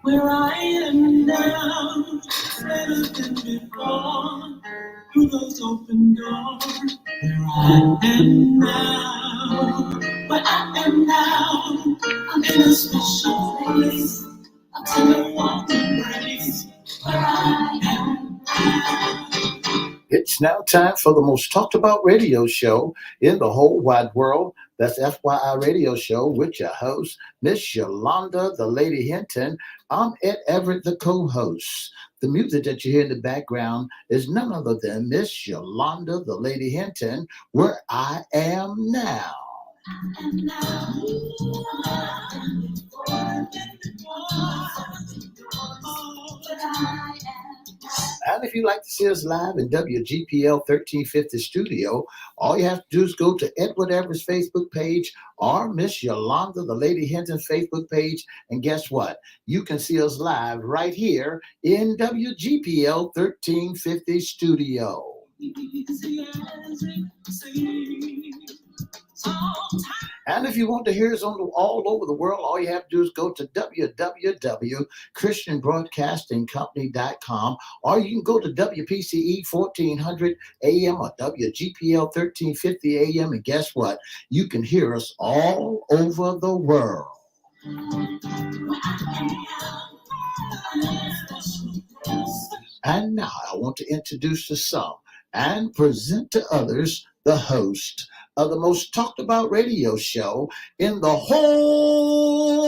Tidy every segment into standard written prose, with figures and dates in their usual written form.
Where I am now, better than before. Through those open doors, where I am now, where I am now, I'm in a special place, a tender warm embrace, where I am now. It's now time for the most talked about radio show in the whole wide world. That's FYI Radio Show with your host, Miss Yolanda, the Lady Hinton. I'm Ed Everett, the co-host. The music that you hear in the background is none other than Miss Yolanda, the Lady Hinton, Where I Am Now. And if you'd like to see us live in WGPL 1350 studio, all you have to do is go to Edward Everett's Facebook page or Miss Yolanda, the Lady Hinton's Facebook page. And guess what? You can see us live right here in WGPL 1350 studio. And if you want to hear us all over the world, all you have to do is go to www.christianbroadcastingcompany.com, or you can go to WPCE 1400 AM or WGPL 1350 AM, and guess what? You can hear us all over the world. And now I want to introduce to some and present to others the host of the most talked about radio show in the whole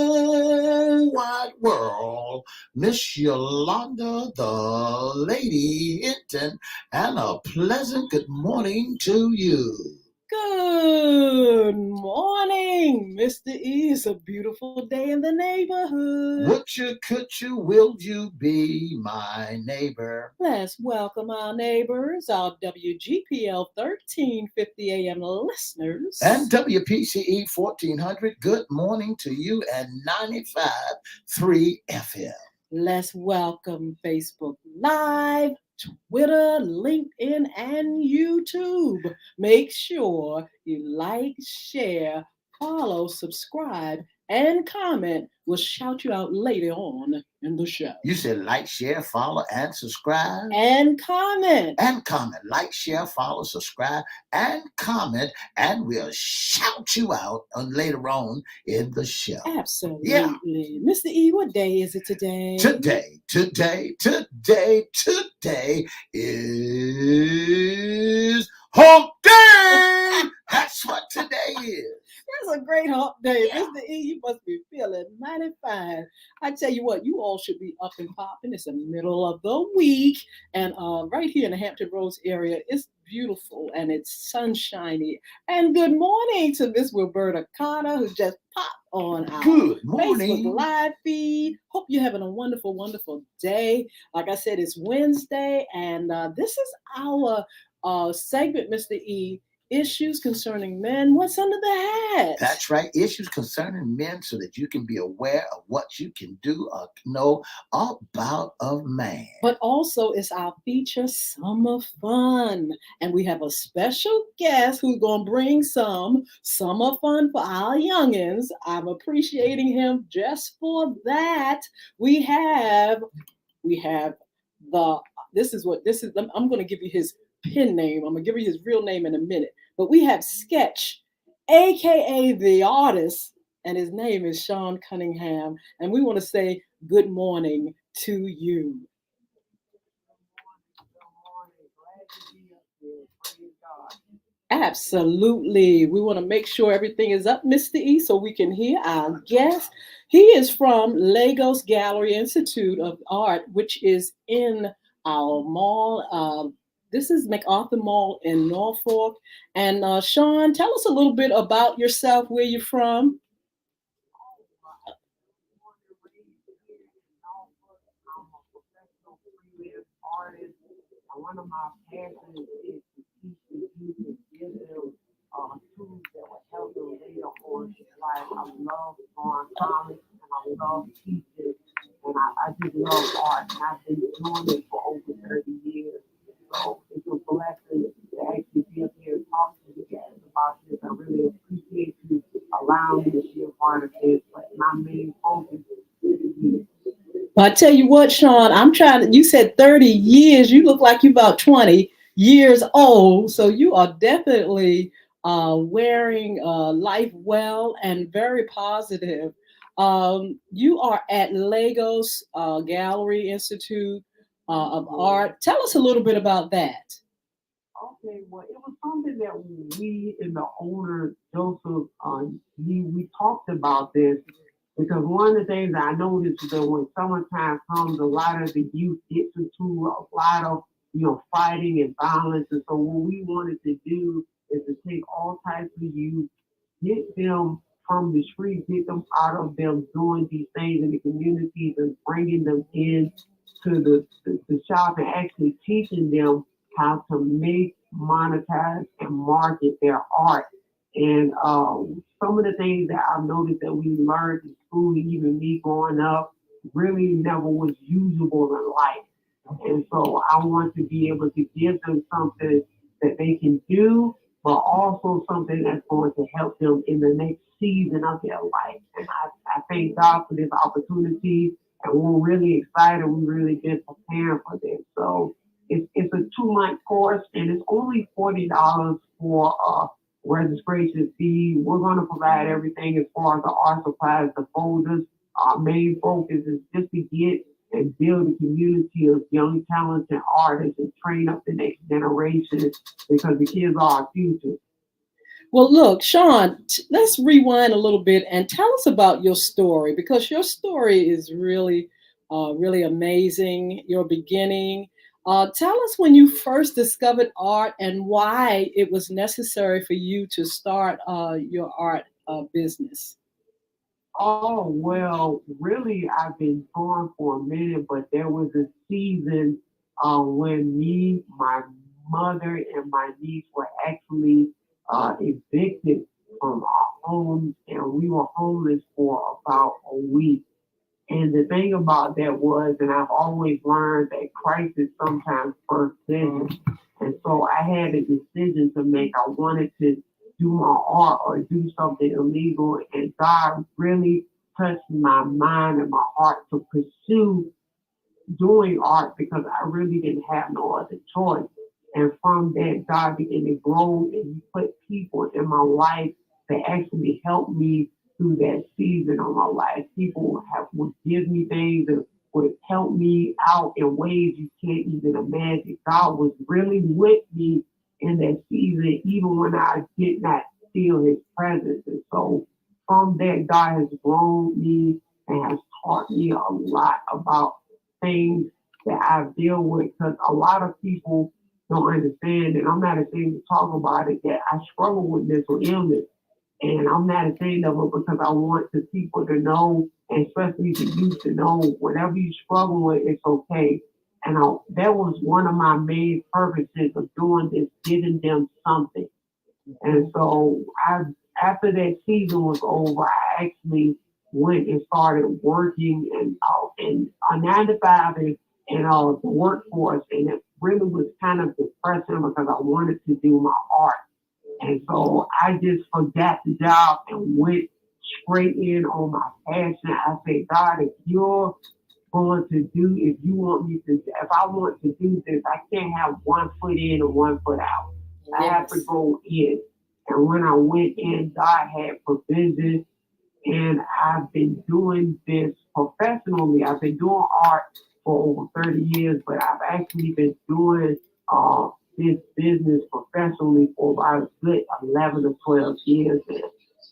wide world, Miss Yolanda, the Lady Hinton, and a pleasant good morning to you. Good morning, Mr. E. It's a beautiful day in the neighborhood. Would you, could you, will you be my neighbor? Let's welcome our neighbors, our WGPL 1350 AM listeners. And WPCE 1400, good morning to you, and 95.3 FM. Let's welcome Facebook Live, Twitter, LinkedIn, and YouTube. Make sure you like, share, follow, subscribe, and comment. We'll shout you out later on in the show. You said like, share, follow, and subscribe. And comment. And comment. Like, share, follow, subscribe, and comment. And we'll shout you out later on in the show. Absolutely. Yeah. Mr. E, what day is it today? Today is hump day. That's what today is. That's a great hump day. Yeah. Mr. E, you must be feeling mighty fine. I tell you what, you all should be up and popping. It's the middle of the week. And right here in the Hampton Roads area, it's beautiful and it's sunshiny. And good morning to Miss Wilberta Carter, who just popped on our Good morning. Facebook Live feed. Hope you're having a wonderful, wonderful day. Like I said, it's Wednesday, and this is our segment, Mr. E, Issues Concerning Men. What's under the hat? That's right. Issues concerning men, so that you can be aware of what you can do or know about a man. But also it's our feature Summer Fun. And we have a special guest who's going to bring some summer fun for our youngins. I'm appreciating him just for that. We have I'm going to give you his pen name. I'm going to give you his real name in a minute. But we have Sketch, a.k.a. the artist, and his name is Sean Cunningham. And we want to say good morning to you. Absolutely. We want to make sure everything is up, Mr. E, so we can hear our guest. He is from Lagos Gallery Institute of Art, which is in our mall. This is MacArthur Mall in Norfolk. And Sean, tell us a little bit about yourself, where you're from. One of my passions is to teach the youth and give them tools that will help them later on in life. I love drawing comics and I love teaching, and I just love art, and I've been doing it for over 30 years. main focus. I tell you what, Sean, I'm trying to, you said 30 years. You look like you're about 20 years old. So you are definitely wearing life well and very positive. You are at Lagos Gallery Institute of Art. Tell us a little bit about that. Okay, well, it was something that we and the owner Joseph, we talked about this because one of the things I noticed is that when summertime comes, a lot of the youth gets into a lot of fighting and violence, and so what we wanted to do is to take all types of youth, get them from the street, get them out of them doing these things in the communities and bringing them in to the shop and actually teaching them how to make, monetize, and market their art. And some of the things that I've noticed that we learned in school, even me growing up, really never was usable in life. And so I want to be able to give them something that they can do, but also something that's going to help them in the next season of their life. And I thank God for this opportunity. And we're really excited. We've really been preparing for this. So it's a 2 month course, and it's only $40 for registration fee. We're going to provide everything as far as the art supplies, the folders. Our main focus is just to get and build a community of young, talented artists and train up the next generation because the kids are our future. Well, look, Sean, let's rewind a little bit and tell us about your story because your story is really, really amazing. Your beginning. Tell us when you first discovered art and why it was necessary for you to start your art business. Oh, well, really, I've been gone for a minute, but there was a season when me, my mother, and my niece were actually evicted from our homes, and we were homeless for about a week. And the thing about that was, and I've always learned that crisis sometimes first vision. And so I had a decision to make. I wanted to do my art or do something illegal. And God really touched my mind and my heart to pursue doing art because I really didn't have no other choice. And from that, God began to grow and He put people in my life that actually helped me through that season of my life. People would give me things and would help me out in ways you can't even imagine. God was really with me in that season, even when I did not feel His presence. And so from that, God has grown me and has taught me a lot about things that I deal with because a lot of people don't understand, and I'm not ashamed to talk about it, that I struggle with mental illness. And I'm not ashamed of it because I want the people to know, and especially the youth to know, whatever you struggle with, it's okay. And that was one of my main purposes of doing this, giving them something. And so after that season was over, I actually went and started working and in a 9 to 5 and the workforce, and it really was kind of depressing because I wanted to do my art. And so I just forgot the job and went straight in on my passion. I said, God, if you're going to do, if you want me to, if I want to do this, I can't have one foot in and one foot out. I have to go in. And when I went in, God had provision, and I've been doing this professionally. I've been doing art for over 30 years, but I've actually been doing this business professionally for about a good 11 or 12 years. And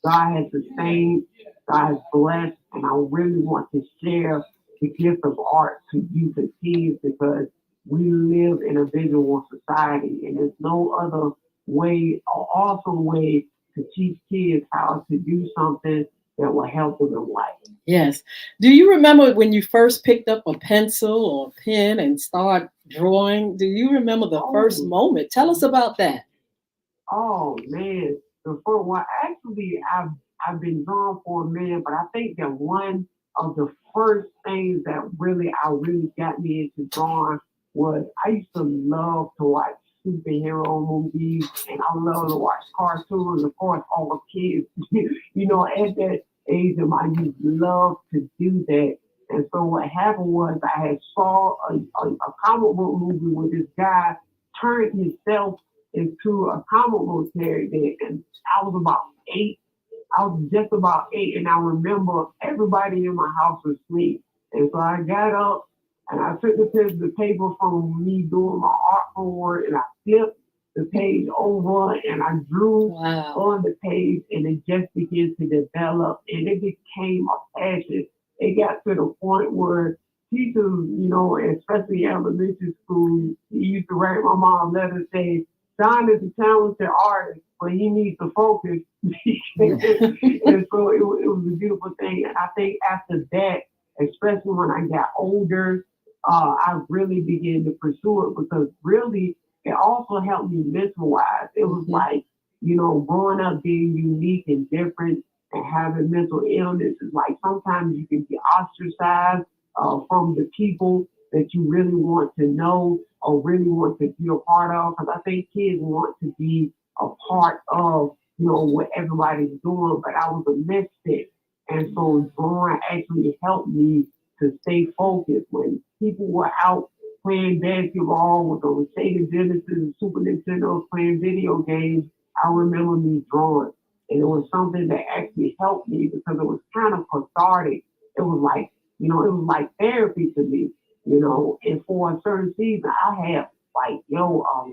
God has sustained, God has blessed, and I really want to share the gift of art to youth and teens because we live in a visual society, and there's no other way or awesome way to teach kids how to do something that will help them in life. Yes. Do you remember when you first picked up a pencil or a pen and started drawing? Do you remember the first Oh, moment? Tell us about that. oh man, the first one actually I've been drawn for a minute, but I think that one of the first things that really got me into drawing was I used to love to watch superhero movies and I love to watch cartoons. Of course, all the kids, at that age of my youth loved to do that. And so what happened was I had saw a comic book movie where this guy turned himself into a comic book character, and I was about 8. I was just about 8, and I remember everybody in my house was asleep. And so I got up and I took the paper from me doing my art homework, and I flipped the page over and I drew Wow. on the page, and it just began to develop, and it became a passion. It got to the point where teachers, especially elementary school, he used to write my mom letters saying, John is a talented artist, but he needs to focus. And so it was a beautiful thing. And I think after that, especially when I got older, I really began to pursue it because really it also helped me mental wise. It was like, growing up being unique and different and having mental illness is like sometimes you can get ostracized from the people that you really want to know or really want to be a part of. Because I think kids want to be a part of, what everybody's doing. But I was a misfit. And so drawing actually helped me to stay focused when people were out playing basketball with those Sega Genesis and Super Nintendo playing video games. I remember me drawing. And it was something that actually helped me because it was kind of cathartic. It was like, it was like therapy to me, and for a certain season, I had like, a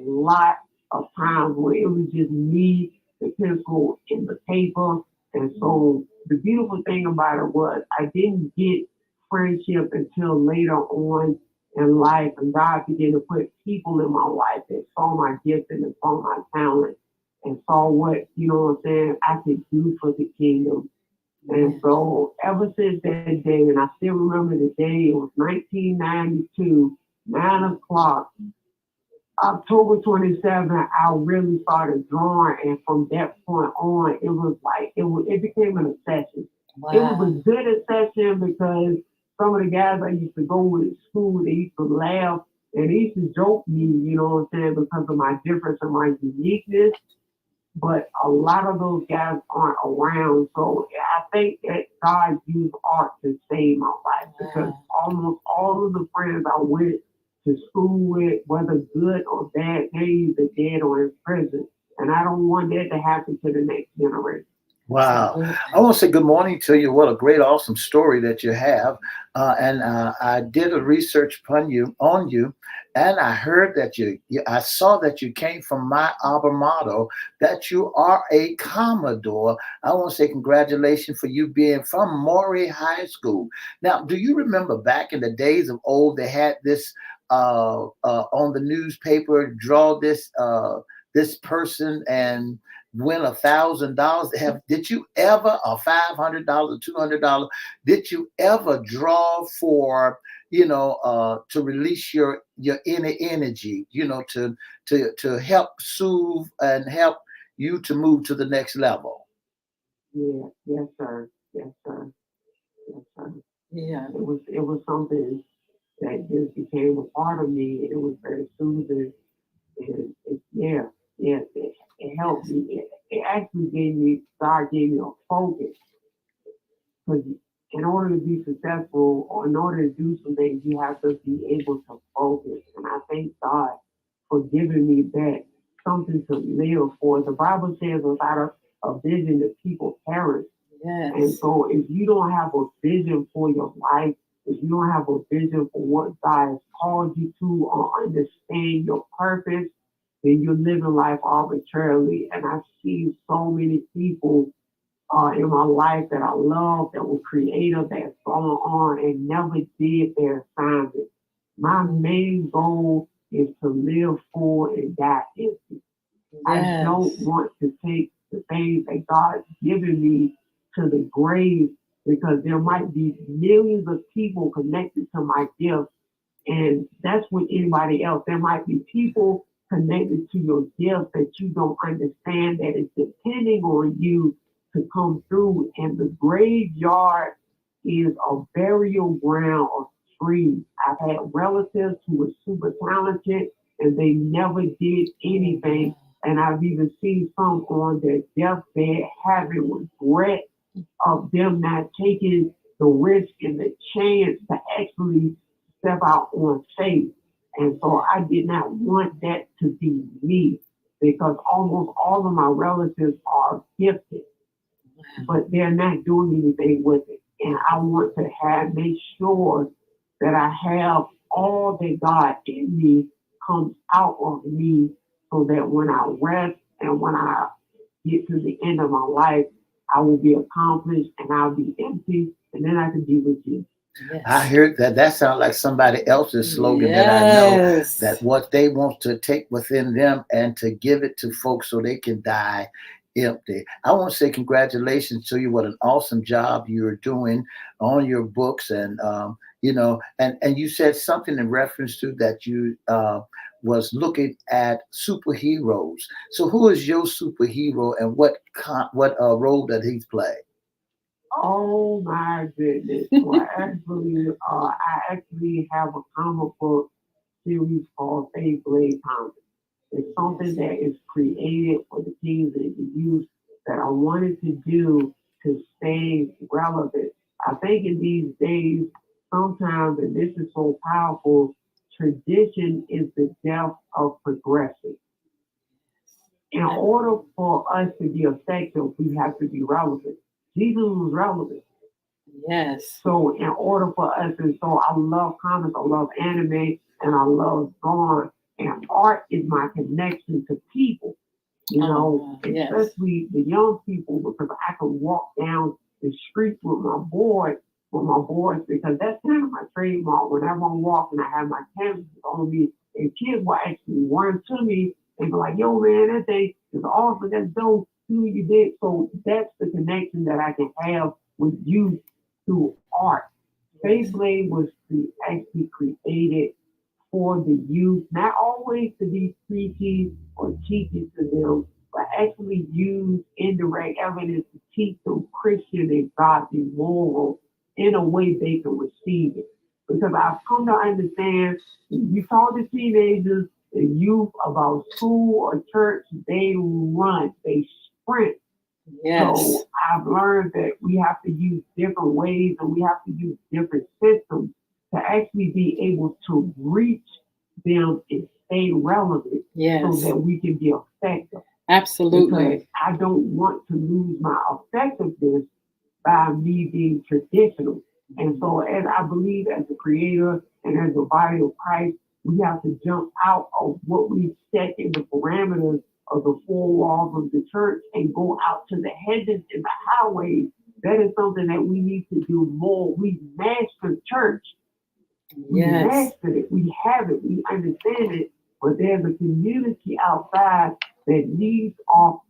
lot of times where it was just me, the pencil, and the paper. And so the beautiful thing about it was I didn't get friendship until later on in life, and God began to put people in my life that saw my gift and saw my talent and saw what, what I'm saying, I could do for the kingdom. And so ever since that day, and I still remember the day, it was 1992, 9 o'clock, October 27th, I really started drawing. And from that point on, it was like, it became an obsession. It was a good obsession because some of the guys I used to go with at school, they used to laugh and they used to joke me, you know what I'm saying, because of my difference and my uniqueness. But a lot of those guys aren't around. So I think that God used art to save my life because almost all of the friends I went to school with, whether good or bad, they're either dead or in prison. And I don't want that to happen to the next generation. Wow. I want to say good morning to you. What a great, awesome story that you have. And I did a research on you, and I heard that I saw that you came from my alma mater, that you are a Commodore. I want to say congratulations for you being from Maury High School. Now, do you remember back in the days of old, they had this on the newspaper, draw this person and win $1,000. Did you ever, or $500, $200? Did you ever draw for to release your inner energy, to help soothe and help you to move to the next level? Yeah, yes, sir. Yes, sir. Yes, sir. Yeah. It was something that just became a part of me. It was very soothing. And it helped me. It actually God gave me a focus. Because in order to be successful or in order to do some things, you have to be able to focus. And I thank God for giving me that something to live for. The Bible says without a vision, the people perish. Yes. And so if you don't have a vision for your life, if you don't have a vision for what God has called you to or understand your purpose, then you're living life arbitrarily. And I see so many people in my life that I love, that were creative, that have gone on and never did their assignment. My main goal is to live full and die empty. I don't want to take the things that God's given me to the grave because there might be millions of people connected to my gift. And that's with anybody else. There might be people connected to your gift that you don't understand that is depending on you to come through. And the graveyard is a burial ground of dreams. I've had relatives who were super talented and they never did anything. And I've even seen some on their deathbed having regret of them not taking the risk and the chance to actually step out on faith. And so I did not want that to be me because almost all of my relatives are gifted, but they're not doing anything with it. And I want to make sure that I have all that God in me comes out of me so that when I rest and when I get to the end of my life, I will be accomplished and I'll be empty and then I can be with you. Yes. I heard that. That sounds like somebody else's slogan that I know, that what they want to take within them and to give it to folks so they can die empty. I want to say congratulations to you. What an awesome job you're doing on your books. And, and you said something in reference to that you was looking at superheroes. So who is your superhero and what role that he's played? Oh my goodness! Well, I actually have a comic book series called Faith Blade Comics. It's something that is created for the teens and the youth that I wanted to do to stay relevant. I think in these days, sometimes, and this is so powerful, tradition is the death of progression. In order for us to be effective, we have to be relevant. Jesus was relevant. Yes. So in order for us, and so I love comics, I love anime, and I love drawing. And art is my connection to people, especially the young people, because I can walk down the street with my boys, because that's kind of my trademark. Whenever I'm walking, I have my canvas on me, and kids will actually run to me and be like, "Yo, man, that thing is awesome. That's dope. Who you did?" So that's the connection that I can have with you through art. Faith Blade was actually created for the youth, not always to be preachy or teaching to them, but actually use indirect evidence to teach them Christian and godly morals in a way they can receive it. Because I've come to understand, you talk to teenagers and youth about school or church, they run, they sprint. Yes. So I've learned that we have to use different ways and we have to use different systems to actually be able to reach them and stay relevant, yes, so that we can be effective. Absolutely. Because I don't want to lose my effectiveness by me being traditional. And so as I believe as a creator and as a body of Christ, we have to jump out of what we set in the parameters of the four walls of the church and go out to the hedges and the highways. That is something that we need to do more. We mastered church. We mastered it. We have it. We understand it. But there's a community outside that needs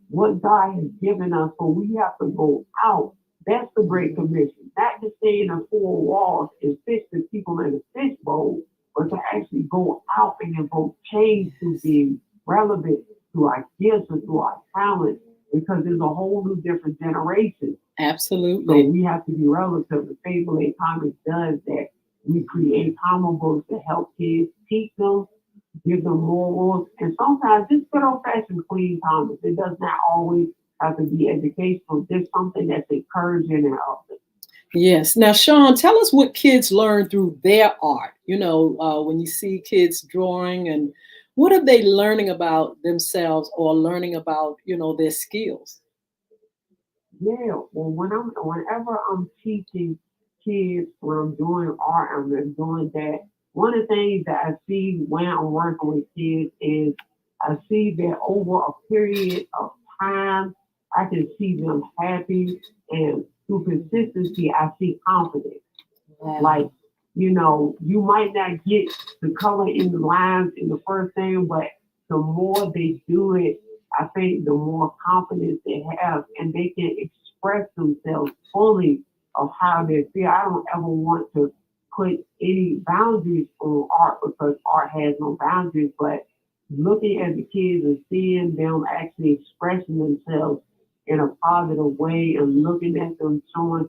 what God has given us. So we have to go out. That's the Great Commission. Not to stay in the four walls and fish the people in a fishbowl, but to actually go out and invoke change to being relevant to our gifts and to our talent, because there's a whole new different generation. Absolutely. So we have to be relevant. The Faith Blade Comics does that. We create comic books to help kids, teach them, give them morals, and sometimes just good old-fashioned clean comics. It does not always have to be educational. Just something that's encouraging and uplifting. Yes. Now, Sean, tell us what kids learn through their art. When you see kids drawing, and what are they learning about themselves or learning about, their skills? Yeah. Well, whenever I'm teaching kids, when I'm doing art, I'm doing that. One of the things that I see when I'm working with kids is I see that over a period of time, I can see them happy, and through consistency, I see confidence. Wow. Like, you might not get the color in the lines in the first thing, but the more they do it, I think the more confidence they have, and they can express themselves fully of how they feel. I don't ever want to put any boundaries on art because art has no boundaries, but looking at the kids and seeing them actually expressing themselves in a positive way and looking at them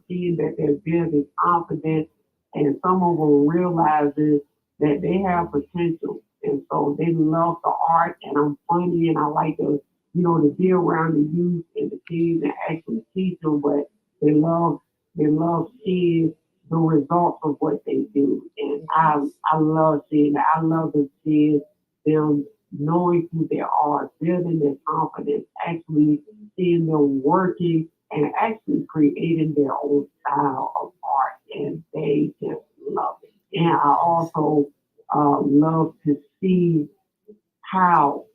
seeing that they're very confident, and some of them realizing that they have potential. And so they love the art, and I'm funny, and I like to be around the youth and the kids and actually teach them. But They love they love seeing the results of what they do, and I love seeing that. I love to see them knowing who they are, building their confidence, actually seeing them working and actually creating their own style of art, and they just love it. And I also love to see how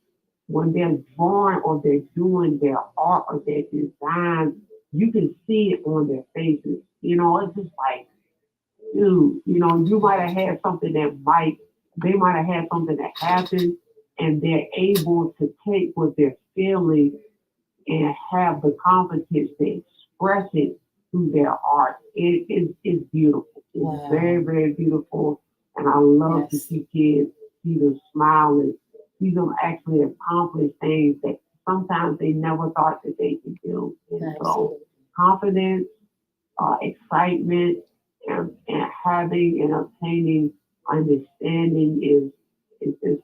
when they're drawing or they're doing their art or their design, you can see it on their faces. It's just like, dude, you might have had something they might have had something that happened, and they're able to take what they're feeling and have the confidence to express it through their art. It's beautiful. It's Wow. very, very beautiful. And I love to Yes. see kids, see them smiling, see them actually accomplish things that sometimes they never thought that they could do. And so Absolutely. confidence, excitement, and having and obtaining understanding is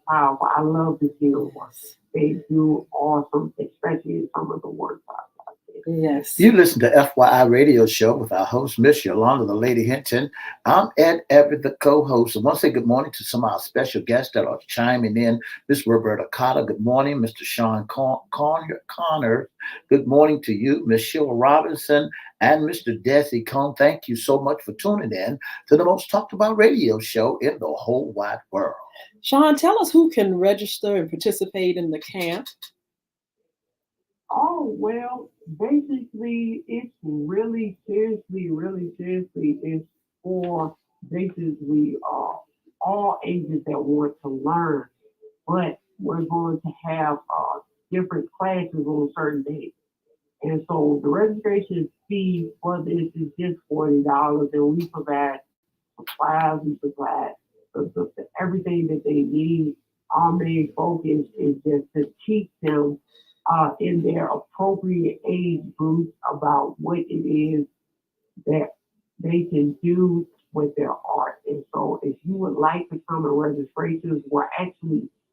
powerful. I love to see them work. Yes. They do awesome, especially in some of the workshops out there. Yes. You listen to FYI Radio Show with our host, Miss Yolanda, the Lady Hinton. I'm Ed Everett, the co-host. I want to say good morning to some of our special guests that are chiming in. Miss Roberta Cotter, good morning. Mr. Sean Connor, good morning to you. Miss Sheila Robinson and Mr. Desi Cone, thank you so much for tuning in to the most talked about radio show in the whole wide world. Sean, tell us who can register and participate in the camp. Oh, well, basically, it's really seriously, it's for basically all ages that want to learn. But we're going to have different classes on certain days. And so the registration fee for this is just $40, and we provide supplies, we provide everything that they need. Our main focus is just to teach them in their appropriate age group about what it is that they can do with their art. And so if you would like to come in registrations,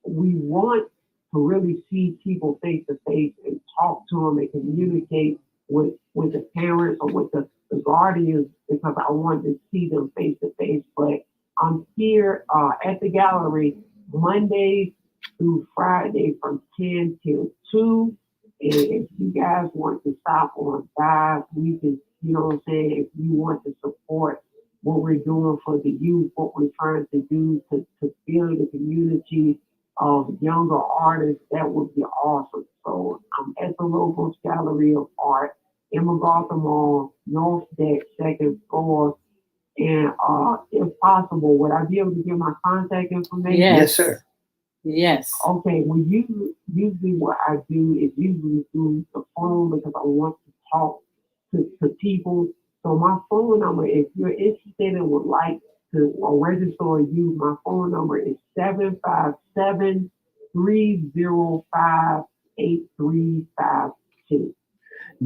we want to really see people face to face and talk to them and communicate with the parents or with the guardians, because I want to see them face to face. But I'm here at the gallery Monday through Friday from 10 till 2. And if you guys want to stop on by, we can, what I'm saying, if you want to support what we're doing for the youth, what we're trying to do to build the community of younger artists, that would be awesome. So I'm at the Logos Gallery of Art in MacArthur Mall, North Deck, second floor. And if possible, would I be able to give my contact information? Yes, Yes. sir. Yes. Okay, well, usually what I do is usually through the phone because I want to talk to people. So my phone number, if you're interested and would like to register or use, my phone number is 757-305-8352. And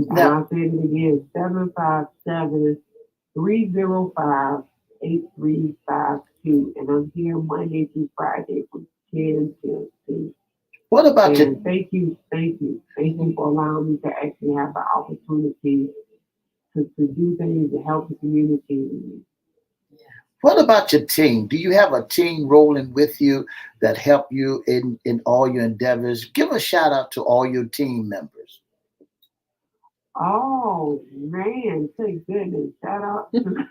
Now, I'll say it again, 757-305-8352. And I'm here Monday through Friday from 10 till 2. what about your And thank you for allowing me to actually have the opportunity to do things to help the community. What about your team? Do you have a team rolling with you that help you in all your endeavors? Give a shout out to all your team members. Oh man, thank goodness. Shout out to my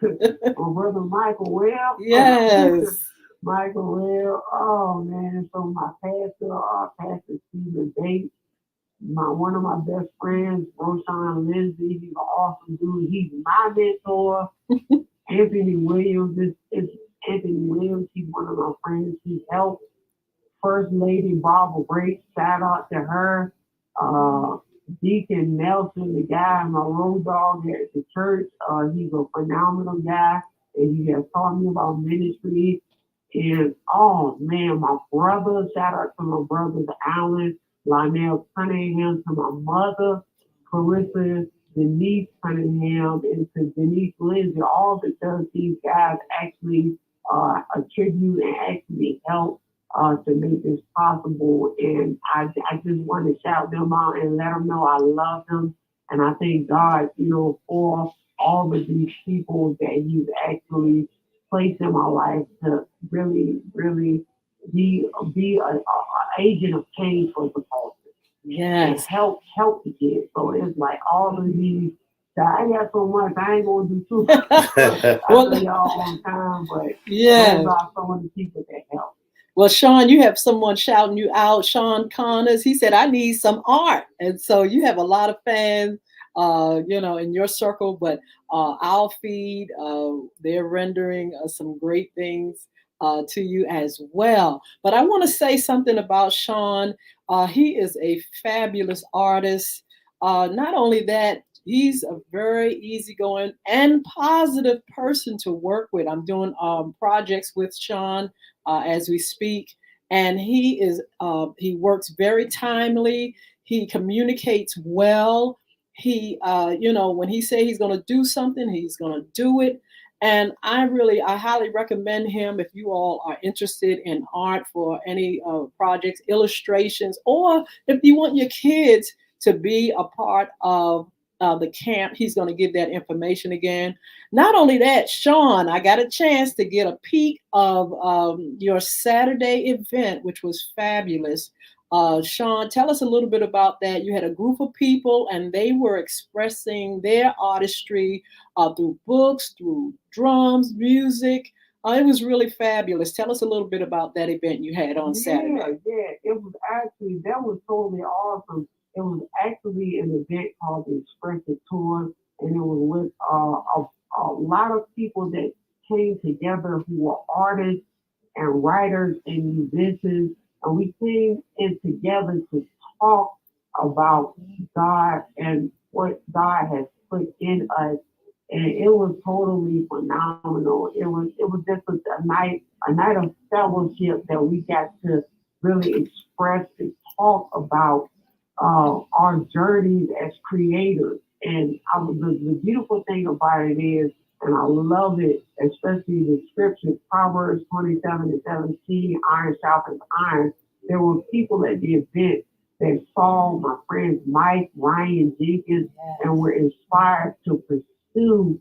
brother Michael Webb. Yes. Michael Webb. Oh man, so my pastor, Pastor Stephen Bates, one of my best friends, Roshan Lindsay, he's an awesome dude. He's my mentor. Anthony Williams is Anthony Williams. He's one of my friends. He helped First Lady Barbara Brake. Shout out to her. Uh, Deacon Nelson, the guy, my road dog at the church. He's a phenomenal guy, and he has taught me about ministry. And oh man, my brother, shout out to my brothers Alan, Lionel Cunningham, to my mother, Clarissa, Denise Cunningham, and to Denise Lindsay, all because these guys actually attribute and actually help to make this possible. And I just want to shout them out and let them know I love them. And I thank God, for all of these people that he's actually placed in my life to really, really be a agent of change for the culture and Yes. help the kids. So it's like all of these. I got so much I ain't gonna do too much. I tell Well, y'all on time, but those yeah. are some of the people that help. Well, Sean, you have someone shouting you out. Sean Connors, he said, I need some art. And so you have a lot of fans, in your circle, but our feed, they're rendering some great things to you as well. But I want to say something about Sean. He is a fabulous artist. Not only that, he's a very easygoing and positive person to work with. I'm doing projects with Sean as we speak. And he works very timely. He communicates well. When he say he's going to do something, he's going to do it. And I highly recommend him if you all are interested in art for any projects, illustrations, or if you want your kids to be a part of the camp. He's going to give that information again. Not only that, Sean, I got a chance to get a peek of your Saturday event, which was fabulous. Sean, tell us a little bit about that. You had a group of people, and they were expressing their artistry through books, through drums, music. It was really fabulous. Tell us a little bit about that event you had on Saturday. Yeah. It was actually that was totally awesome. It was actually an event called the Expressive Tour, and it was with a lot of people that came together who were artists and writers and musicians, and we came in together to talk about God and what God has put in us. And it was totally phenomenal. It was just a night of fellowship that we got to really express and talk about our journeys as creators. And the beautiful thing about it is, and I love it, especially the scriptures, Proverbs 27 and 17, iron sharpens iron. There were people at the event that saw my friends Mike, Ryan, Jenkins, and were inspired to pursue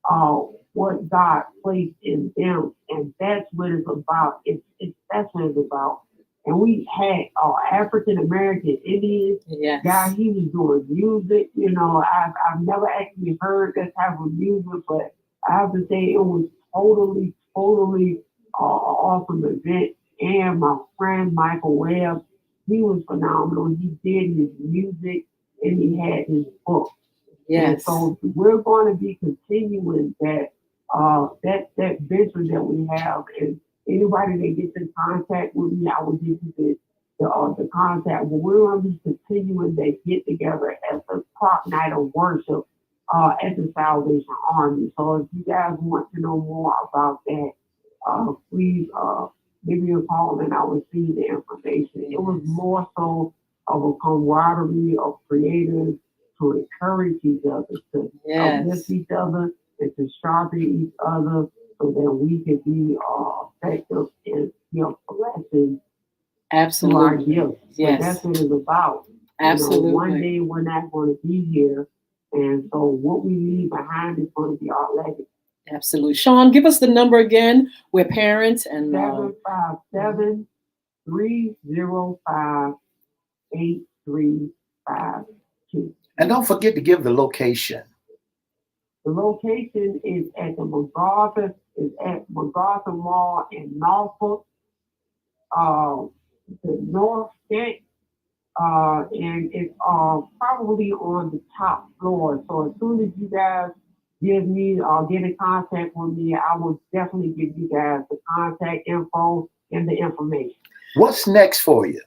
uh, what God placed in them. And that's what it's about. That's what it's about. And we had African American Indians Yes. guy. He was doing music. I've never actually heard that type of music, but I have to say it was totally awesome event. And my friend Michael Webb, he was phenomenal. He did his music and he had his book. And Yes. so we're going to be continuing that venture that we have. And anybody that gets in contact with me, I will give you the contact. But we're going to be continuing that get together as a prop night of worship at the Salvation Army. So if you guys want to know more about that, please give me a call and I will see the information. It was more so of a camaraderie of creators to encourage each other, to uplift each other, and to sharpen each other so that we can be effective and blessings to our Absolutely. gifts. So Yes. that's what it's about. Absolutely. One day we're not going to be here, and so what we leave behind is going to be our legacy. Absolutely. Sean, give us the number again. We're parents and 757-305-8352. And don't forget to give the location. The location is at MacArthur Mall in Norfolk, the North End, and it's probably on the top floor. So as soon as you guys get in contact with me, I will definitely give you guys the contact info and the information. What's next for you?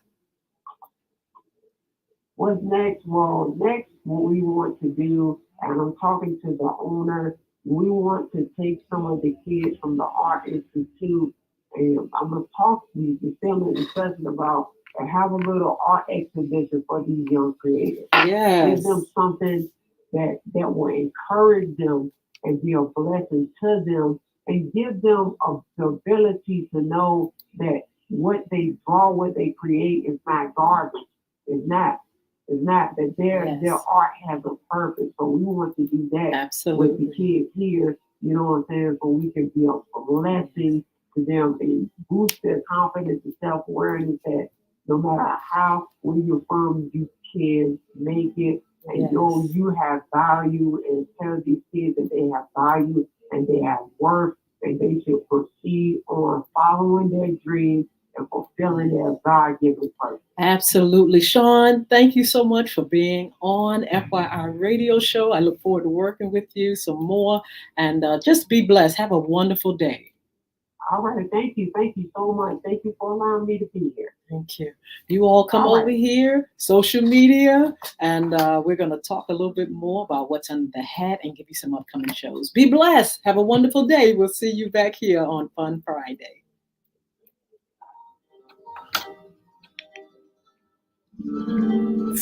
What's next? Well, next, what we want to do, and I'm talking to the owner, we want to take some of the kids from the Art Institute, and I'm going to talk to you, the family discussion about, and have a little art exhibition for these young creators. yes. Give them something that will encourage them and be a blessing to them, and give them the ability to know that what they draw, what they create is not garbage. It's not. It's not that their Yes. art has a purpose. So we want to do that with the Absolutely. kids here, you know what I'm saying? So we can be a blessing to them and boost their confidence and self awareness that no matter how where you're from, you can make it and Yes. you have value and tell these kids that they have value and they have worth and they should proceed on following their dreams and fulfilling their God given purpose. Absolutely. Sean, thank you so much for being on FYI Radio Show. I look forward to working with you some more and just be blessed. Have a wonderful day. All right, thank you. Thank you so much. Thank you for allowing me to be here. Thank you. You all come All over right. here, social media, and we're going to talk a little bit more about what's under the hat and give you some upcoming shows. Be blessed. Have a wonderful day. We'll see you back here on Fun Friday.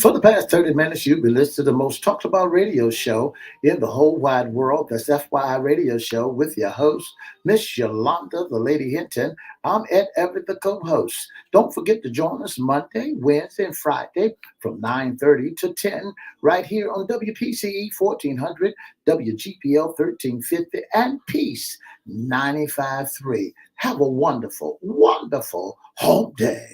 For the past 30 minutes, you've been listening to the most talked about radio show in the whole wide world. That's FYI Radio Show with your host, Miss Yolanda, the Lady Hinton. I'm Ed Everett, the co-host. Don't forget to join us Monday, Wednesday, and Friday from 9:30 to 10 right here on WPCE 1400, WGPL 1350, and Peace 95.3. Have a wonderful, wonderful home day.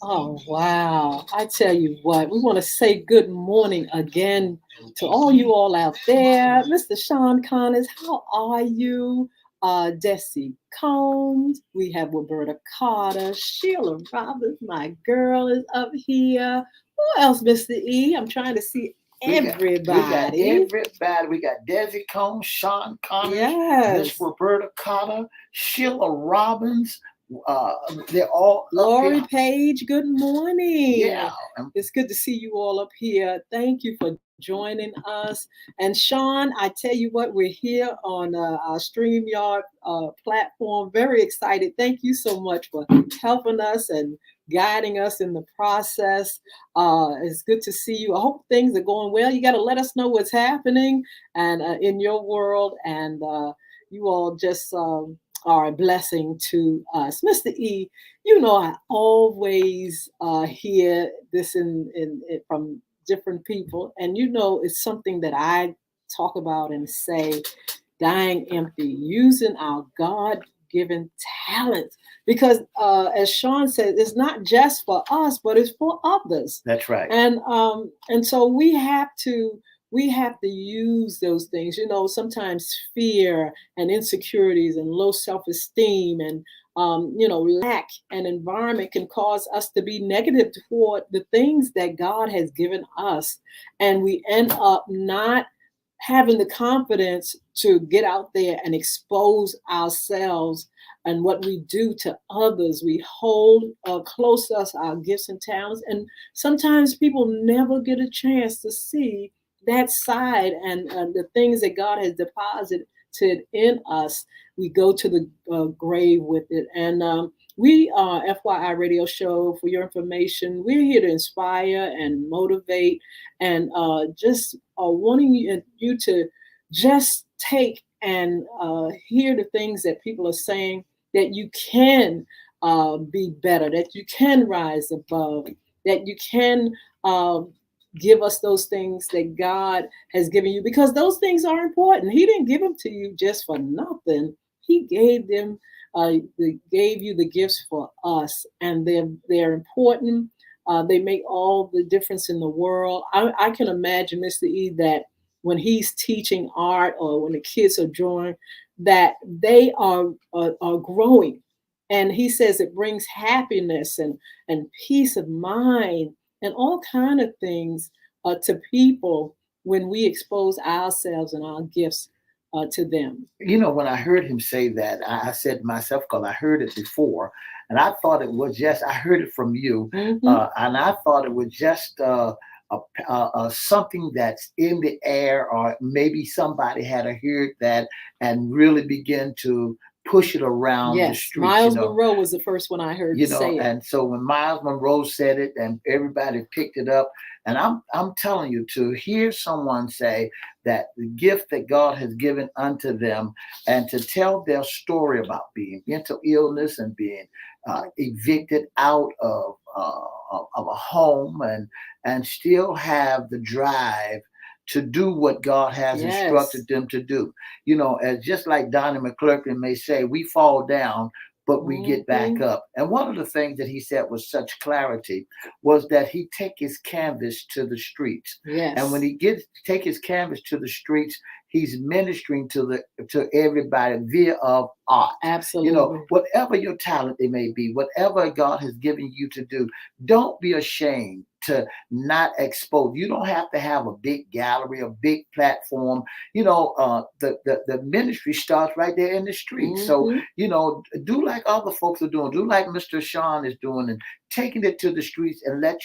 Oh, wow. I tell you what, we want to say good morning again to all you all out there. Mr. Sean Connors, how are you? Desi Combs, we have Roberta Carter, Sheila Roberts, my girl is up here. Who else, Mr. E? I'm trying to see We got everybody. everybody. We got Desi Combs, Sean Connors, Miss Yes. Roberta Cotter, Sheila Robbins. Uh, they're all up Lori here. Page, good morning. Yeah. It's good to see you all up here. Thank you for joining us. And Sean, I tell you what, we're here on our StreamYard platform. Very excited. Thank you so much for helping us and guiding us in the process. It's good to see you. I hope things are going well. You got to let us know what's happening and in your world. And you all just are a blessing to us. Mr. E, you know, I always hear this from different people, and you know, it's something that I talk about and say, dying empty, using our God-given talents, because as Sean said, it's not just for us, but it's for others. That's right. And so we have to use those things. You know, sometimes fear and insecurities and low self-esteem and lack and environment can cause us to be negative toward the things that God has given us. And we end up not having the confidence to get out there and expose ourselves and what we do to others. We hold close to us our gifts and talents. And sometimes people never get a chance to see that side and the things that God has deposited in us. We go to the grave with it. And we are FYI Radio Show. For your information, we're here to inspire and motivate and just wanting you to just take and hear the things that people are saying, that you can be better, that you can rise above, that you can give us those things that God has given you, because those things are important. He didn't give them to you just for nothing. He gave them, gave you the gifts for us, and they're important. They make all the difference in the world. I can imagine, Mr. E, that when he's teaching art or when the kids are drawing, that they are growing. And he says it brings happiness and peace of mind and all kind of things to people when we expose ourselves and our gifts to them. You know, when I heard him say that, I said to myself, because I heard it before, and I thought it was just, I heard it from you, and I thought it was just something that's in the air, or maybe somebody had heard that and really began to push it around the Yes, streets, Miles Monroe was the first one I heard say it. and so when Miles Monroe said it and everybody picked it up, and I'm telling you, to hear someone say that the gift that God has given unto them, and to tell their story about being mental illness and being evicted out of a home, and still have the drive to do what God has Yes. instructed them to do. As just like Donnie McClurkin may say, we fall down, but we get back Hmm. up. And one of the things that he said with such clarity was that he take his canvas to the streets. And when Yes. he gets take his canvas to the streets, he's ministering to everybody via of art. Absolutely. Whatever your talent it may be, whatever God has given you to do, don't be ashamed to not expose. You don't have to have a big gallery, a big platform. The ministry starts right there in the street. So Hmm. do like other folks are doing. Do like Mr. Sean is doing, and taking it to the streets, and let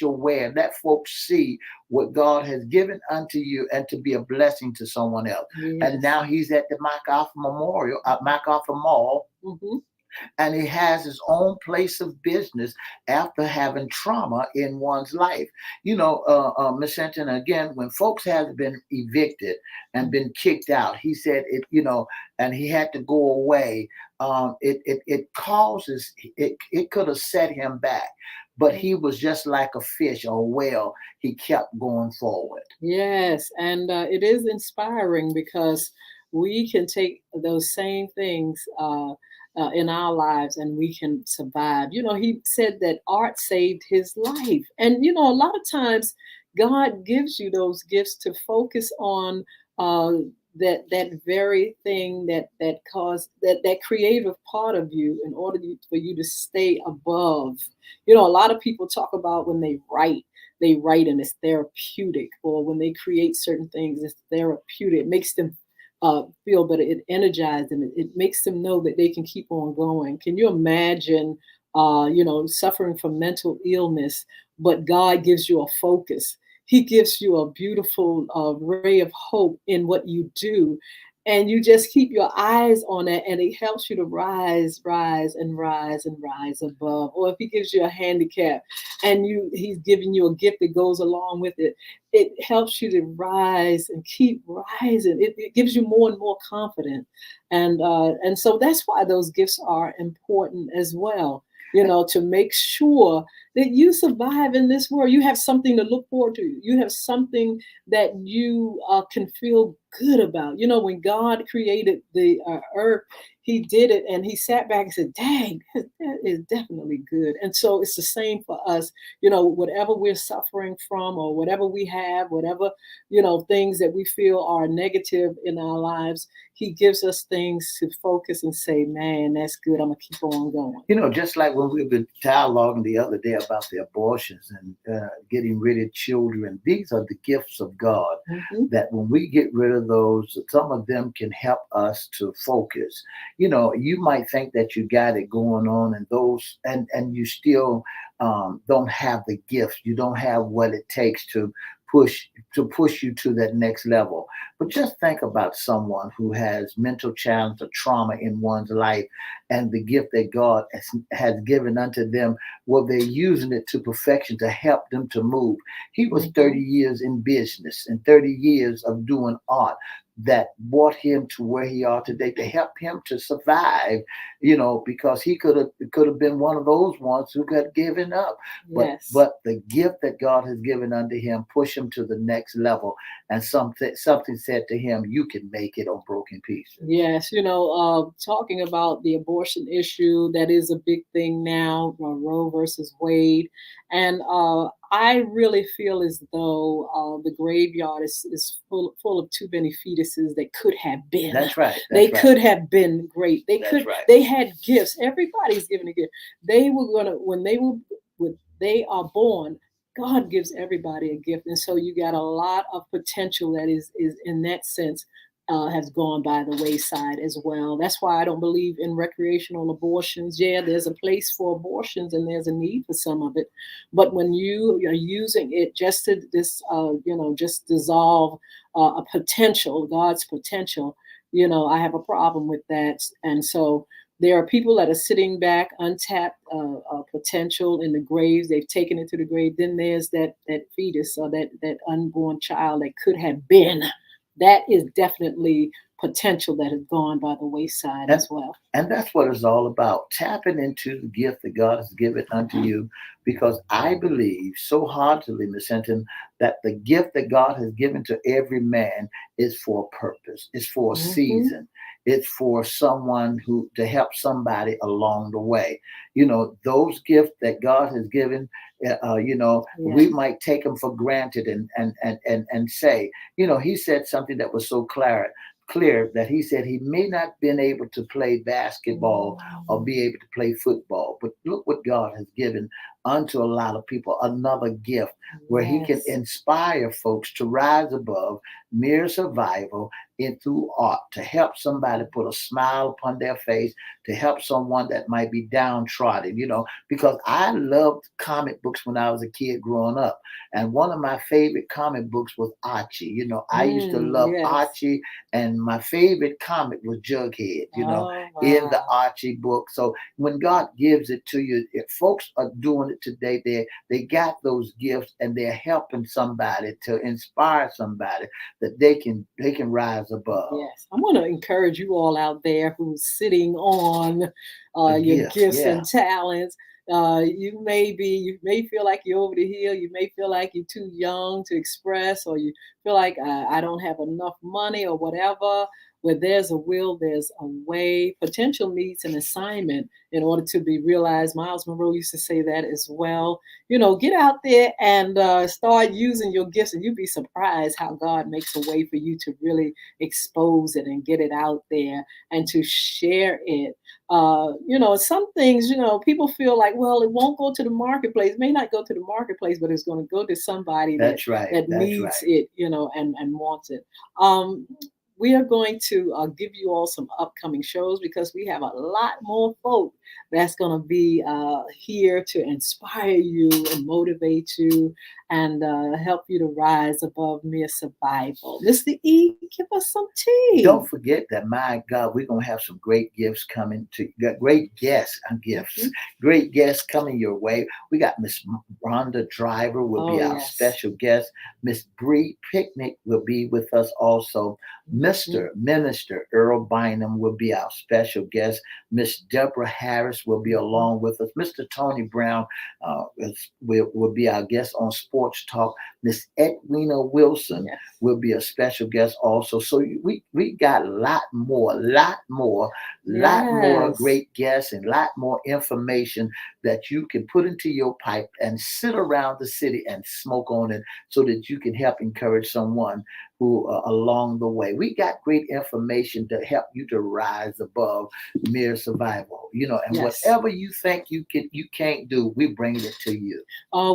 folks see what God has given unto you, and to be a blessing to someone else. And Yes. now he's at the MacArthur Mall, Hmm. and he has his own place of business after having trauma in one's life. Miss Hinton, again, when folks have been evicted and been kicked out, he said it, and he had to go away. It causes it could have set him back, but he was just like a fish or a whale. He kept going forward. Yes, and it is inspiring because we can take those same things in our lives and we can survive. He said that art saved his life. And, a lot of times God gives you those gifts to focus on uh, that very thing that caused that creative part of you in order for you to stay above. A lot of people talk about when they write and it's therapeutic, or when they create certain things, it's therapeutic. It makes them feel better. It energizes them. It makes them know that they can keep on going. Can you imagine, suffering from mental illness, but God gives you a focus. He gives you a beautiful ray of hope in what you do. And you just keep your eyes on it, and it helps you to rise, rise, and rise, and rise above. Or if he gives you a handicap, and he's giving you a gift that goes along with it, it helps you to rise and keep rising. It gives you more and more confidence. And so that's why those gifts are important as well, to make sure that you survive in this world. You have something to look forward to. You have something that you can feel good about. When God created the earth, he did it and he sat back and said, dang, that is definitely good. And so it's the same for us. Whatever we're suffering from, or whatever we have, whatever, things that we feel are negative in our lives, he gives us things to focus and say, man, that's good. I'm going to keep on going. Just like when we've been dialoguing the other day about the abortions and getting rid of children, these are the gifts of God. Hmm. That when we get rid of those, some of them can help us to focus. You might think that you got it going on, and you still don't have the gifts. You don't have what it takes push push you to that next level. But just think about someone who has mental challenge or trauma in one's life, and the gift that God has given unto them, well, they're using it to perfection to help them to move. He was 30 years in business and 30 years of doing art that brought him to where he are today, to help him to survive, because he could have been one of those ones who got given up. Yes. But the gift that God has given unto him push him to the next level. And something said to him, you can make it on broken pieces. Yes, talking about the abortion issue, that is a big thing now, Roe versus Wade. And I really feel as though the graveyard is full of too many fetuses that could have been. That's right. They could have been great. That's right. They had gifts. Everybody's given a gift. They were going to, when they are born, God gives everybody a gift. And so you got a lot of potential that is in that sense has gone by the wayside as well. That's why I don't believe in recreational abortions. Yeah, there's a place for abortions and there's a need for some of it, but when you are using it just to just dissolve a potential, God's potential, I have a problem with that. And so There are people that are sitting back, untapped potential in the graves. They've taken it to the grave. Then there's that fetus or that unborn child that could have been. That is definitely potential that has gone by the wayside And as well. and that's what it's all about. Tapping into the gift that God has given unto you. Because I believe so heartily, Miss Hinton, that the gift that God has given to every man is for a purpose. It's for a Hmm. season. It's for someone who to help somebody along the way. Those gifts that God has given. We Yes. might take them for granted and say, He said something that was so clear that he said he may not been able to play basketball or Mm, be able to play football, but look what God has given unto a lot of people, another gift where he can yes. inspire folks to rise above mere survival and through art to help somebody put a smile upon their face, to help someone that might be downtrodden, because I loved comic books when I was a kid growing up. And one of my favorite comic books was Archie. I used to love Yes. Archie, and my favorite comic was Jughead, Oh, in the wow. Archie book. So when God gives it to you, if folks are doing it today, they got those gifts and they're helping somebody to inspire somebody that they can rise above. Yes, I want to encourage you all out there who's sitting on A your gift, gifts yeah. and talents. You may feel like you're over the hill. You may feel like you're too young to express, or you feel like I don't have enough money or whatever. Where there's a will, there's a way. Potential needs an assignment in order to be realized. Miles Monroe used to say that as well. Get out there and start using your gifts, and you'll be surprised how God makes a way for you to really expose it and get it out there and to share it. Some things, people feel like, well, it won't go to the marketplace. It may not go to the marketplace, but it's going to go to somebody that That's right. that That's needs right. it, and wants it. Um, we are going to give you all some upcoming shows because we have a lot more folk that's going to be here to inspire you and motivate you and help you to rise above mere survival. Mr. E, give us some tea. Don't forget that, my God, we're gonna have some great gifts coming to got great guests and gifts, Mhm. great guests coming your way. We got Miss Rhonda Driver will Oh, be our yes. special guest. Miss Bree Picnic will be with us also. Mhm. Mr. Minister Earl Bynum will be our special guest. Miss Deborah Harris will be Mhm. along with us. Mr. Tony Brown will be our guest on Sports Talk. Miss Edwina Wilson Yes. will be a special guest also. So we got a lot more Yes. great guests and lot more information that you can put into your pipe and sit around the city and smoke on it so that you can help encourage someone who along the way. We got great information to help you to rise above mere survival. And Yes. whatever you think you can't do, we bring it to you.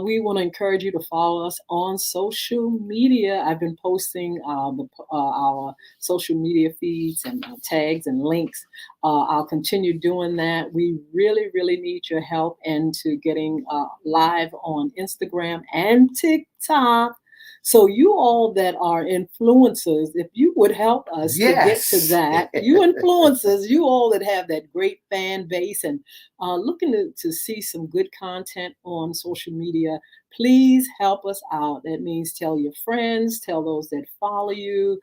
We want to encourage you to follow us on social media. I've been posting our social media feeds and tags and links. I'll continue doing that. We really, really need your help into getting live on Instagram and TikTok. So, you all that are influencers, if you would help us to get to Yes. that, you influencers, you all that have that great fan base and looking to see some good content on social media, please help us out. That means tell your friends, tell those that follow you,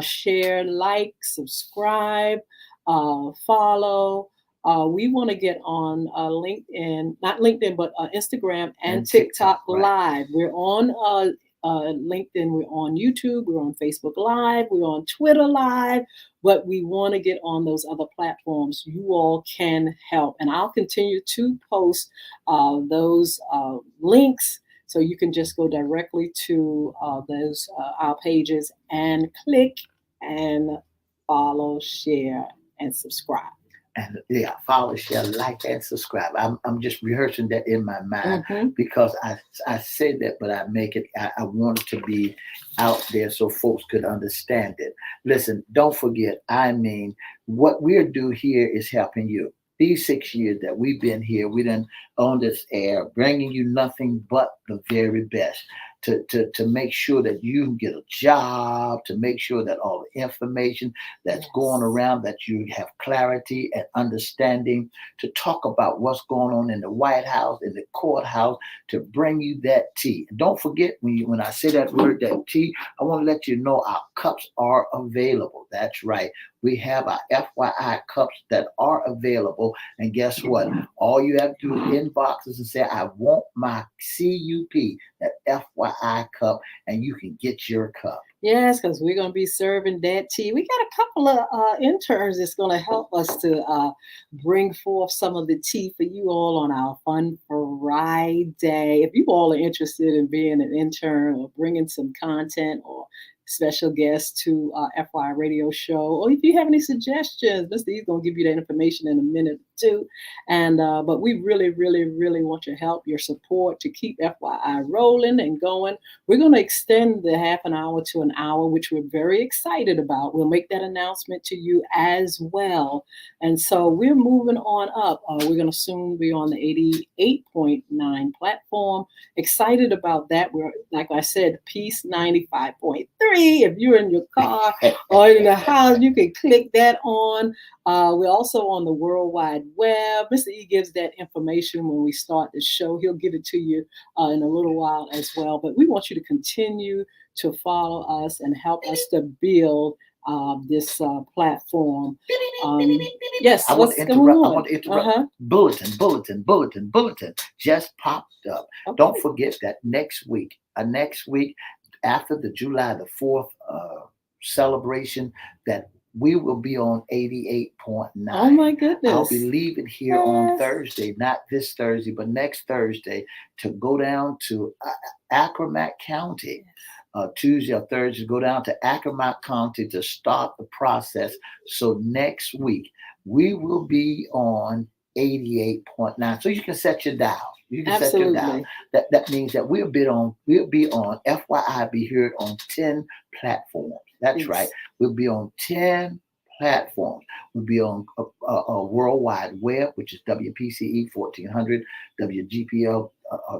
share, like, subscribe, follow. We want to get on LinkedIn, not LinkedIn, but Instagram and And TikTok TikTok, right. Live. We're on LinkedIn, we're on YouTube, we're on Facebook Live, we're on Twitter Live, but we want to get on those other platforms. You all can help. And I'll continue to post those links. So you can just go directly to those our pages and click and follow, share, and subscribe. And yeah, follow, share, like, and subscribe. I'm just rehearsing that in my mind Hmm. because I said that, but I make it. I want it to be out there so folks could understand it. Listen, don't forget. I mean, what we're do here is helping you. These 6 years that we've been here, we done on this air, bringing you nothing but the very best. to make sure that you get a job, to make sure that all the information that's going Yes. around, that you have clarity and understanding, to talk about what's going on in the White House, in the courthouse, to bring you that tea. And don't forget, when I say that word, that tea, I want to let you know our cups are available. That's right. We have our FYI cups that are available. And guess what? All you have to do is inbox us and say, I want my CUP, that FYI cup, and you can get your cup. Yes, because we're going to be serving that tea. We got a couple of interns that's going to help us to bring forth some of the tea for you all on our Fun Friday. If you all are interested in being an intern or bringing some content or special guests to FY Radio Show, or if you have any suggestions, Mr. E's going to give you that information in a minute or two. And but we really, really, really want your help, your support to keep FYI rolling and going. We're going to extend the half an hour to an hour, which we're very excited about. We'll make that announcement to you as well. And so we're moving on up. We're going to soon be on the 88.9 platform. Excited about that. We're, like I said, Peace 95.3. If you're in your car or in the house, you can click that on. We're also on the World Wide Web. Mr. E gives that information when we start the show. He'll give it to you in a little while as well. But we want you to continue to follow us and help us to build this platform. Yes, I want what's to going interrupt. I on? want to interrupt. Bulletin just popped up. Okay. Don't forget that next week after the July the 4th celebration, that we will be on 88.9. Oh my goodness. I'll be leaving here on Thursday, not this Thursday, but next Thursday, to go down to Acromack County. Tuesday or Thursday, go down to Acromack County to start the process. So next week, we will be on 88.9. So you can set your dial. You can set your dial. That means that we'll be on FYI, be heard on 10 platforms. That's right. We'll be on 10 platforms. We'll be on a World Wide Web, which is WPCE 1400, WGPL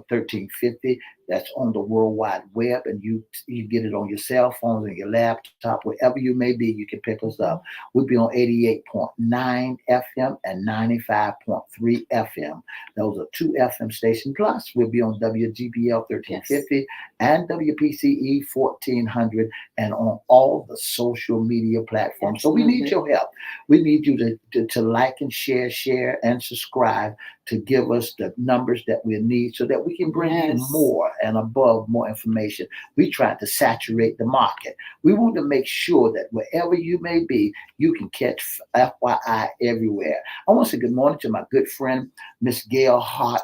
1350. That's on the World Wide Web, and you get it on your cell phones and your laptop, wherever you may be, you can pick us up. We'll be on 88.9 FM and 95.3 FM. Those are two FM stations. Plus, we'll be on WGPL 1350 and WPCE 1400, and on all the social media platforms. So we need your help. We need you to like and share and subscribe, to give us the numbers that we need so that we can bring you more and above more information. We try to saturate the market. We want to make sure that wherever you may be, you can catch FYI everywhere. I want to say good morning to my good friend, Miss Gail Hart,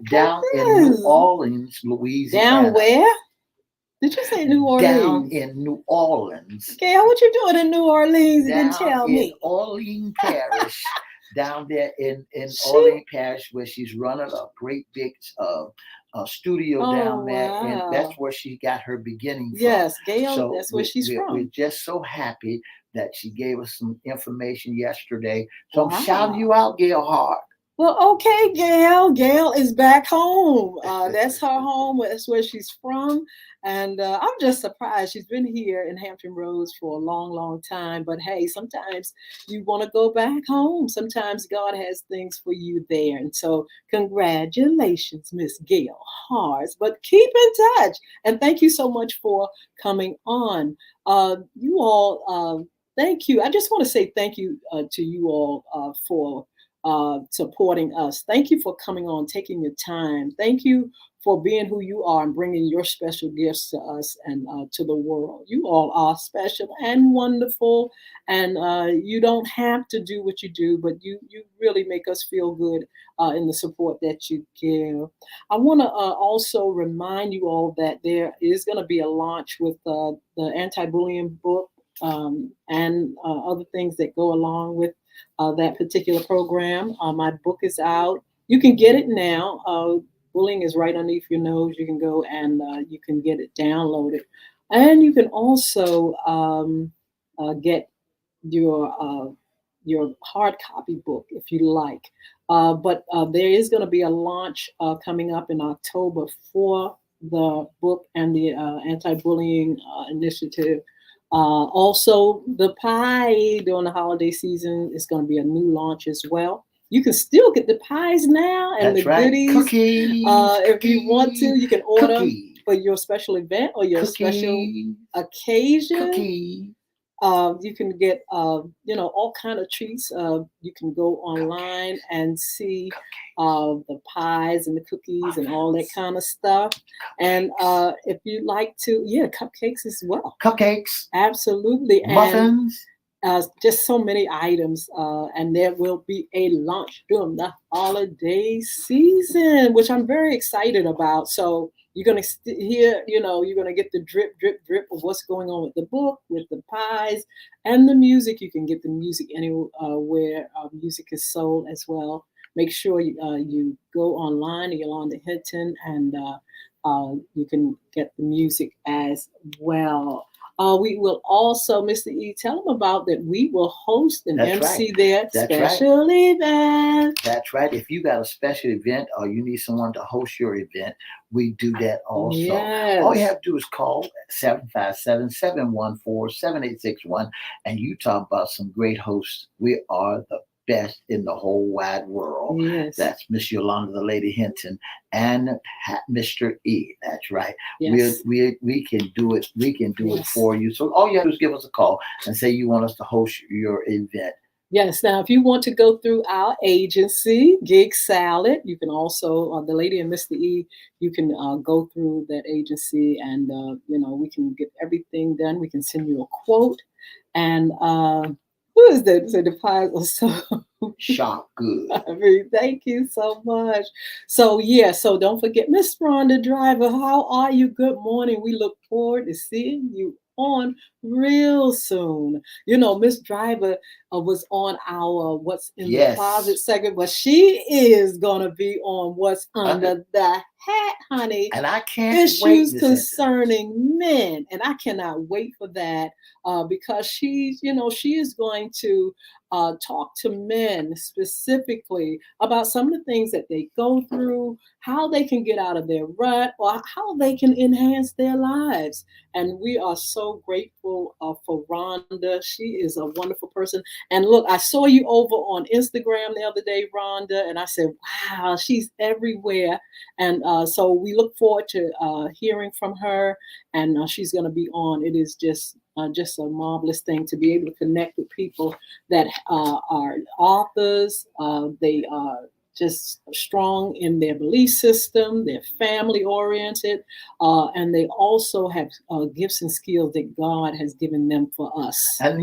down in New Orleans, Louisiana. Down where? Did you say New Orleans? Down in New Orleans. Gail, what you doing in New Orleans? You didn't tell me. In Orleans Parish. Down there in Orleans Parish, where she's running a great big studio down there, and that's where she got her beginning from. Yes, Gail, so that's where she's from. We're just so happy that she gave us some information yesterday. So I'm shouting you out, Gail Hart. Well, okay, Gail. Gail is back home. That's her home. That's where she's from. And I'm just surprised. She's been here in Hampton Roads for a long, long time. But hey, sometimes you want to go back home. Sometimes God has things for you there. And so congratulations, Miss Gail Hart. But keep in touch. And thank you so much for coming on. You all, thank you. I just want to say thank you to you all for supporting us. Thank you for coming on, taking your time. Thank you for being who you are and bringing your special gifts to us and to the world. You all are special and wonderful, and you don't have to do what you do, but you really make us feel good in the support that you give. I want to also remind you all that there is going to be a launch with the anti-bullying book and other things that go along with that particular program. My book is out. You can get it now. Bullying is right underneath your nose. You can go and you can get it downloaded. And you can also get your hard copy book if you like. But there is going to be a launch coming up in October for the book and the anti-bullying initiative. Also, the pie during the holiday season is going to be a new launch as well. You can still get the pies now and the That's right. goodies. Cookies. If you want to, you can order Cookies. for your special event or your special Cookies. occasion. Cookies. You can get, all kind of treats. You can go online and see the pies and the cookies and all that kind of stuff. And if you like to, yeah, cupcakes as well. Cupcakes. Absolutely. And Muffins. just so many items. And there will be a launch during the holiday season, which I'm very excited about. So you're going to hear, you're going to get the drip, drip, drip of what's going on with the book, with the pies, and the music. You can get the music anywhere where music is sold as well. Make sure you go online to Yolanda Hinton, and you can get the music as well. We will also, Mr. E, tell them about that. We will host an That's MC right. their That's special event. That's right. If you got a special event or you need someone to host your event, we do that also. Yes. All you have to do is call 757-714-7861 and you talk about some great hosts. We are the best in the whole wide world. Yes. That's Miss Yolanda, the Lady Hinton, and Mr. E. That's right. Yes. We can do it. We can do it Yes. for you. So all you have to do is give us a call and say you want us to host your event. Yes. Now, if you want to go through our agency, Gig Salad, you can also, the lady and Mr. E, you can go through that agency and, we can get everything done. We can send you a quote. And who is that? So the pies are so Shop good. I mean, thank you so much. So yeah, so don't forget, Miss Rhonda Driver, how are you? Good morning. We look forward to seeing you on real soon. Miss Driver was on our What's in the Closet segment, but she is gonna be on What's Under the Hat, honey. And I can't Issues wait concerning men, and I cannot wait for that because she is going to talk to men specifically about some of the things that they go through, how they can get out of their rut, or how they can enhance their lives. And we are so grateful for Rhonda. She is a wonderful person. And look, I saw you over on Instagram the other day, Rhonda, and I said, wow, she's everywhere. And so we look forward to hearing from her, and she's going to be on. It is just a marvelous thing to be able to connect with people that are authors. They are just strong in their belief system. They're family oriented, and they also have gifts and skills that God has given them for us. And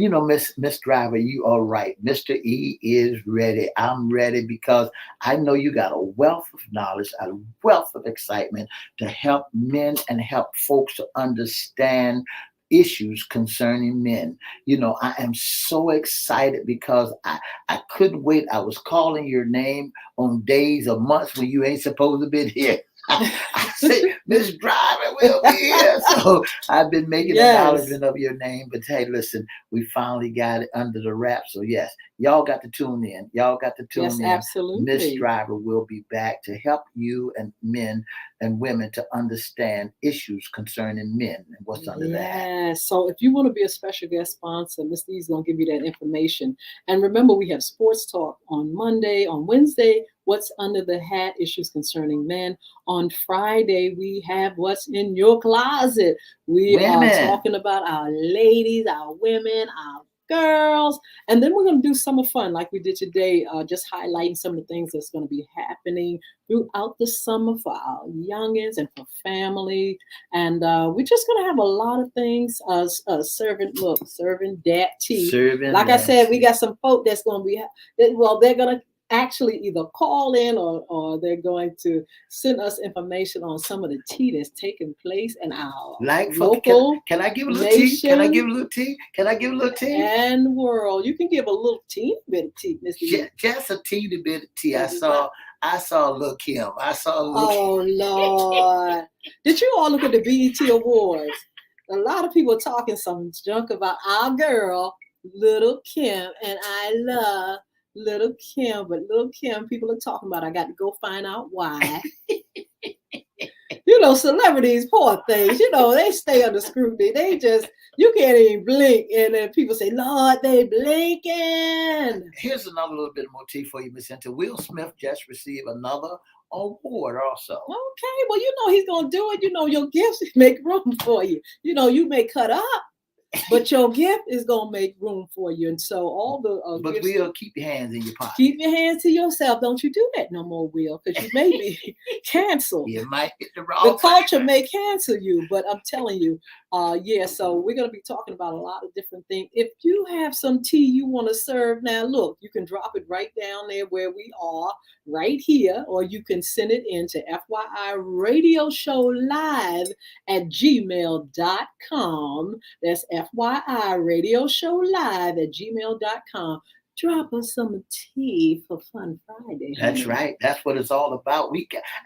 Miss Driver, you are right. Mr. E is ready. I'm ready because I know you got a wealth of knowledge, a wealth of excitement to help men and help folks to understand issues concerning men. I am so excited because I couldn't wait. I was calling your name on days or months when you ain't supposed to be here. I said, Miss Driver will be here. So I've been making acknowledgement of your name. But hey, listen, we finally got it under the wrap. So yes, y'all got to tune in. Yes, absolutely. Miss Driver will be back to help you and men and women to understand issues concerning men and what's under that. Yeah. So if you want to be a special guest sponsor, Miss E's going to give you that information. And remember, we have sports talk on Monday. On Wednesday, What's Under the Hat, issues concerning men. On Friday, we have What's in Your Closet. We are talking about our ladies, our women, our girls. And then we're going to do summer fun like we did today, just highlighting some of the things that's going to be happening throughout the summer for our youngins and for family. And we're just going to have a lot of things. Serving that tea. Like I said, we got some folk that's going to be, they're going to actually either call in or they're going to send us information on some of the tea that's taking place in our local can I give a little nation, tea? Can I give a little tea? Can I give a little tea? And world. You can give a little teeny bit of tea, Mr. Just a teeny bit of tea. I saw Lil' Kim. Oh, Lord. Did you all look at the BET Awards? A lot of people are talking some junk about our girl, Little Kim, and I love Little Kim, but Little Kim, people are talking about. I got to go find out why. Celebrities, poor things, they stay under scrutiny. They just, you can't even blink. And then people say, Lord, they blinking. Here's another little bit of motif for you, Miss Hinton. Will Smith just received another award also. Okay, well, he's going to do it. Your gifts make room for you. You may cut up, but your gift is gonna make room for you, and so all the. But Will, keep your hands in your pocket. Keep your hands to yourself. Don't you do that no more, Will, because you may be canceled. You might get the wrong. The culture may cancel you, but I'm telling you, So we're gonna be talking about a lot of different things. If you have some tea you want to serve, now look, you can drop it right down there where we are, right here, or you can send it in to FYI Radio Show Live at gmail.com. That's FYI Radio Show Live at gmail.com. Drop us some tea for Fun Friday. That's right. That's what it's all about.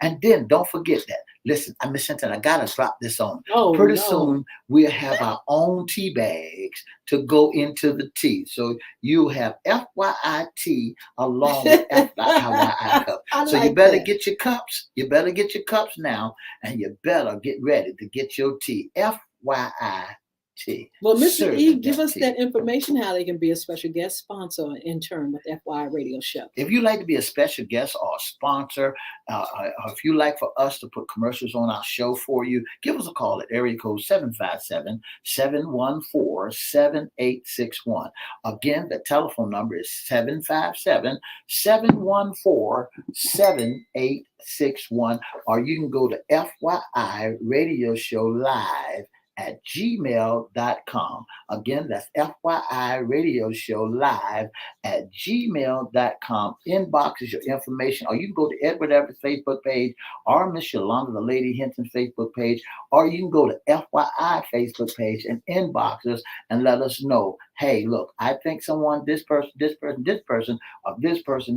And then don't forget that. Listen, Miss Hinton, I gotta drop this on. Pretty soon we'll have our own tea bags to go into the tea. So you have FYI tea along with FYI cup. So you better get your cups. You better get your cups now, and you better get ready to get your tea. FYI tea. Well, Mr. E, give us that information, how they can be a special guest sponsor or intern with FYI Radio Show. If you'd like to be a special guest or a sponsor, or if you'd like for us to put commercials on our show for you, give us a call at area code 757-714-7861. Again, the telephone number is 757-714-7861. Or you can go to FYI Radio Show Live at gmail.com. Again, that's FYI Radio Show Live at gmail.com. Inboxes your information, or you can go to Edward Everett's Facebook page, or Miss Yolanda, the Lady Hinton Facebook page, or you can go to FYI Facebook page and inboxes and let us know, hey, look, I think this person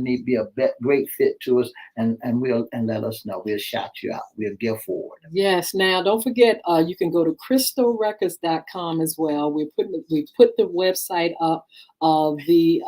need to be a great fit to us, and let us know. We'll shout you out. We'll give forward. Yes. Now, don't forget, you can go to crystalrecords.com as well. We put the website up of the.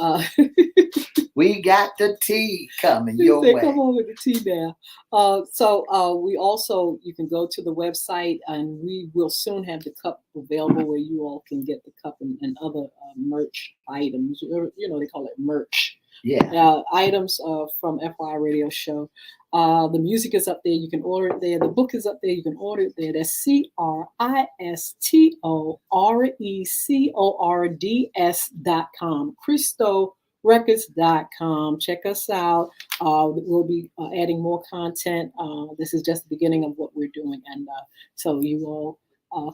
We got the tea coming your way. Come on with the tea now. We also, you can go to the website, and we will soon have the cup available where you all can get the cup and other merch items. They call it merch. Yeah. Items from FYI Radio Show. The music is up there. You can order it there. The book is up there. You can order it there. That's CRISTORECORDS.com. CrystalRecords.com. Check us out. We'll be adding more content. This is just the beginning of what we're doing. And so you all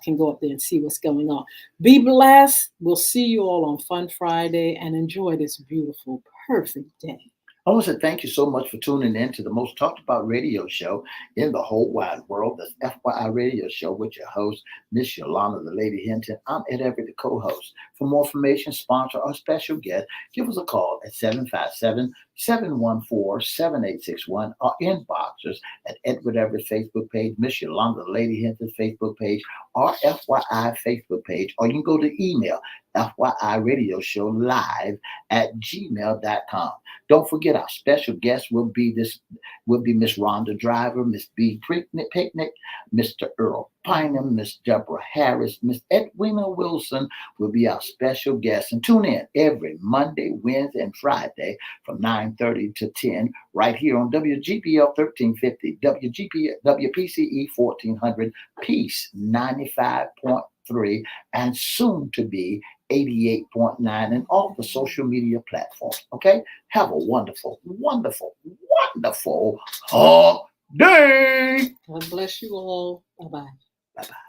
can go up there and see what's going on. Be blessed. We'll see you all on Fun Friday, and enjoy this beautiful, perfect day. I want to say thank you so much for tuning in to the most talked about radio show in the whole wide world. That's FYI Radio Show with your host, Miss Yolanda, the Lady Hinton. I'm Ed Everett, the co-host. For more information, sponsor, or special guest, give us a call at 757-714-7861 or inbox us at Edward Everett Facebook page, Miss Yolanda, the Lady Hinton Facebook page, or FYI Facebook page, or you can go to email FYI Radio Show Live at gmail.com. Don't forget, our special guest will be Miss Rhonda Driver, Miss B. Picnic, Mr. Earl Pynam, Miss Deborah Harris, Miss Edwina Wilson will be our special guest. And tune in every Monday, Wednesday, and Friday from 9:30 to 10 right here on WGPL 1350, WPCE 1400, Peace 95.3, and soon to be 88.9, and all the social media platforms. Okay? Have a wonderful, wonderful, wonderful day. God bless you all. Bye-bye. Bye-bye.